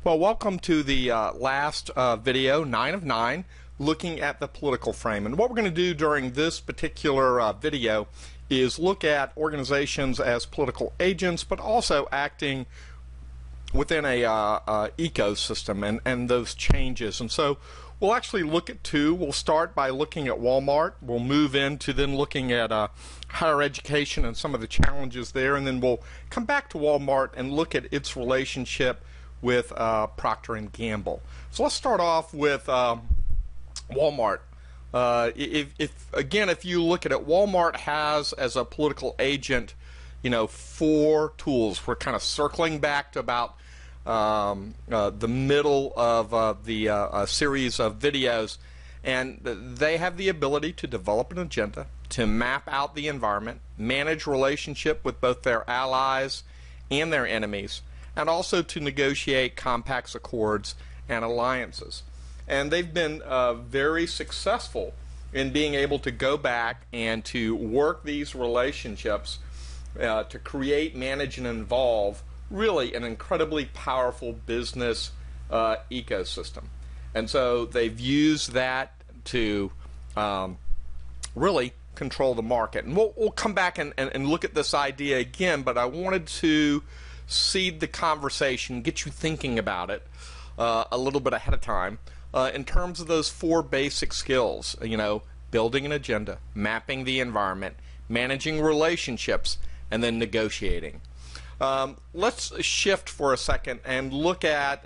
Well, welcome to the last video, 9 of 9, looking at the political frame. And what we're going to do during this particular video is look at organizations as political agents, but also acting within a ecosystem and those changes. And so we'll actually look at two. We'll start by looking at Walmart. We'll move into then looking at higher education and some of the challenges there, and then we'll come back to Walmart and look at its relationship with Procter & Gamble. So let's start off with Walmart. If you look at it, Walmart has as a political agent, four tools. We're kind of circling back to about the middle of the series of videos, and they have the ability to develop an agenda, to map out the environment, manage relationship with both their allies and their enemies, and also to negotiate compacts, accords, and alliances. And they've been very successful in being able to go back and to work these relationships to create, manage, and involve really an incredibly powerful business ecosystem. And so they've used that to really control the market. And we'll come back and look at this idea again, but I wanted to seed the conversation, get you thinking about it a little bit ahead of time in terms of those four basic skills, building an agenda, mapping the environment, managing relationships, and then negotiating. Let's shift for a second and look at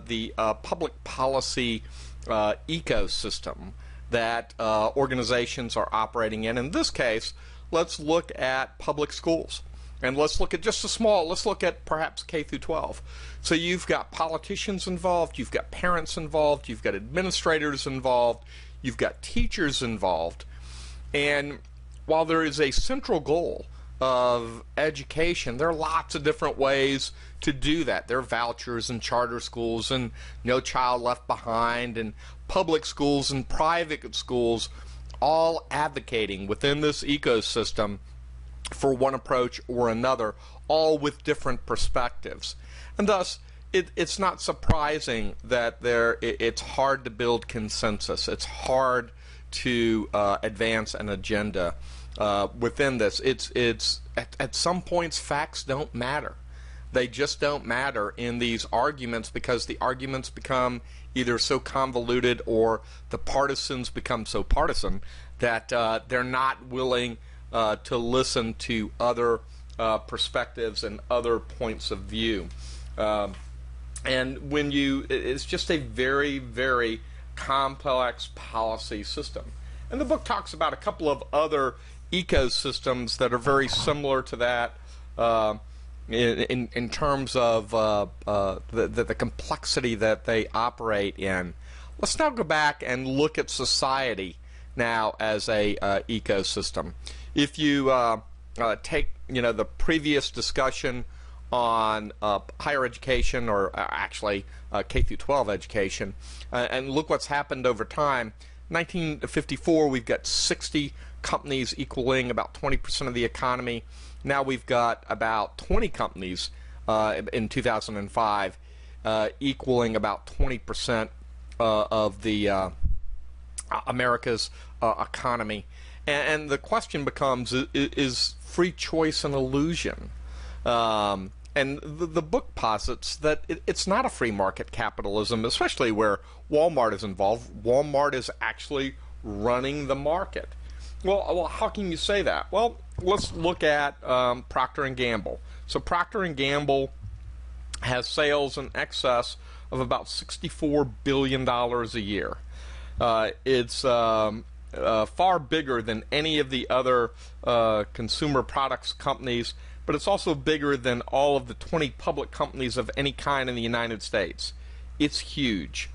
the public policy ecosystem that organizations are operating in. In this case, let's look at public schools. And let's look at let's look at perhaps K through 12. So you've got politicians involved, you've got parents involved, you've got administrators involved, you've got teachers involved. And while there is a central goal of education, there are lots of different ways to do that. There are vouchers and charter schools and No Child Left Behind and public schools and private schools, all advocating within this ecosystem for one approach or another, all with different perspectives. And thus, it's not surprising that it's hard to build consensus. It's hard to advance an agenda within this. It's at some points, facts don't matter. They just don't matter in these arguments because the arguments become either so convoluted or the partisans become so partisan that they're not willing to listen to other perspectives and other points of view. And it's just a very, very complex policy system. And the book talks about a couple of other ecosystems that are very similar to that in terms of the complexity that they operate in. Let's now go back and look at society now as a ecosystem. If you take the previous discussion on higher education, or actually K through 12 education, and look what's happened over time. 1954, we've got 60 companies equaling about 20% of the economy. Now we've got about 20 companies in 2005 equaling about 20% of the America's economy. And the question becomes, is free choice an illusion? And the book posits that it's not a free market capitalism, especially where Walmart is involved. Walmart is actually running the market. Well, how can you say that? Well, let's look at Procter & Gamble. So Procter & Gamble has sales in excess of about $64 billion a year. It's far bigger than any of the other consumer products companies, but it's also bigger than all of the 20 public companies of any kind in the United States. It's huge.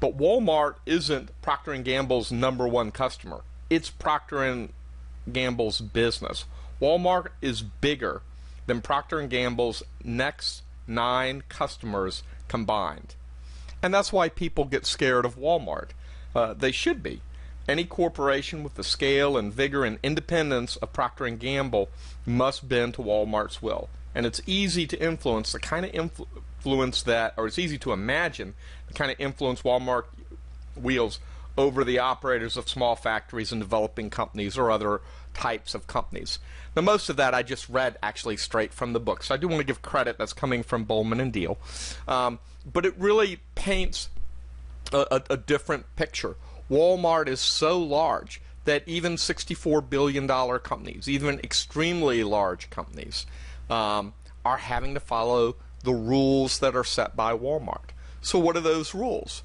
But Walmart isn't Procter & Gamble's number one customer. It's Procter & Gamble's business. Walmart is bigger than Procter & Gamble's next 9 customers combined. And that's why people get scared of Walmart. They should be. Any corporation with the scale and vigor and independence of Procter & Gamble must bend to Walmart's will. and it's easy to influence the kind of influence that, or it's easy to imagine the kind of influence Walmart wields over the operators of small factories and developing companies or other types of companies. Now, most of that I just read actually straight from the book, so I do want to give credit that's coming from Bowman and Deal. But it really paints a different picture. Walmart is so large that even $64 billion companies, even extremely large companies, are having to follow the rules that are set by Walmart. So what are those rules?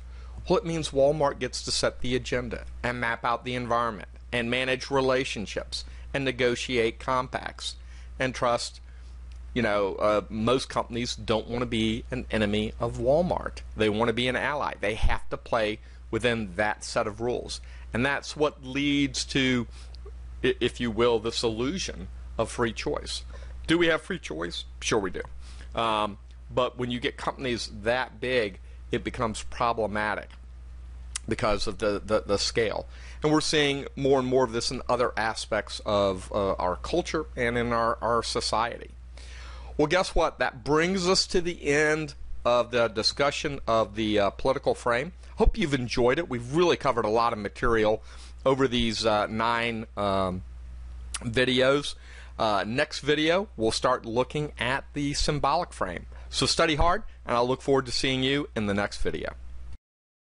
Well, it means Walmart gets to set the agenda and map out the environment and manage relationships and negotiate compacts. And trust, most companies don't want to be an enemy of Walmart. They want to be an ally. They have to play within that set of rules. And that's what leads to, if you will, this illusion of free choice. Do we have free choice? Sure we do. But when you get companies that big, it becomes problematic because of the scale. And we're seeing more and more of this in other aspects of our culture and in our society. Well, guess what? That brings us to the end of the discussion of the political frame. Hope you've enjoyed it. We've really covered a lot of material over these 9 videos. Next video, we'll start looking at the symbolic frame. So study hard, and I'll look forward to seeing you in the next video.